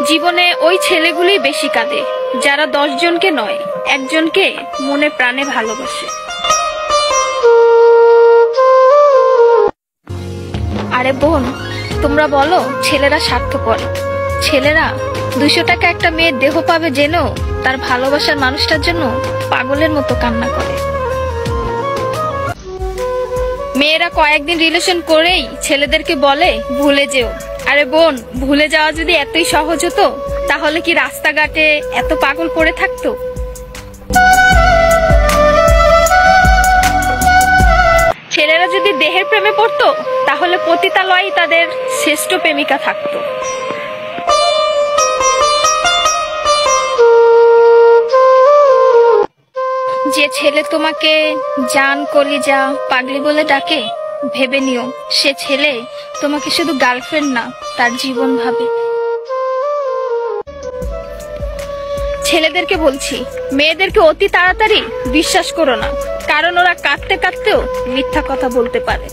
জীবনে ওই ছেলেগুলোই বেশি কাঁদে যারা 10 জনকে নয়, একজনকে মনে প্রাণে ভালোবাসে। আরে বোন, তোমরা বলো ছেলেরা স্বার্থপর। ছেলেরা 200 টাকা একটা মেয়ের দেহ পাবে জেনেও তার ভালোবাসার মানুষটার জন্য পাগলের মতো কান্না করে। মেয়েরা কয়েকদিন রিলেশন করেই ছেলেদেরকে বলে ভুলে যেও। আরে বোন, ভুলে যাওয়া যদি এতই সহজ হতো তাহলে কি রাস্তাঘাটে এত পাগল পড়ে থাকতো? ছেলেরা যদি দেহের প্রেমে পড়তো তাহলে পতিতালয়েই তাদের শ্রেষ্ঠ প্রেমিকা থাকতো। যে ছেলে তোমাকে জান, কলিজা, পাগলি বলে ডাকে, ভেবে নিও সে ছেলে তোমাকে শুধু গার্লফ্রেন্ড না, তার জীবন ভাবে। ছেলেদেরকে বলছি, মেয়েদেরকে অতি তাড়াতাড়ি বিশ্বাস করো না, কারণ ওরা কাঁদতে কাঁদতেও মিথ্যা কথা বলতে পারে।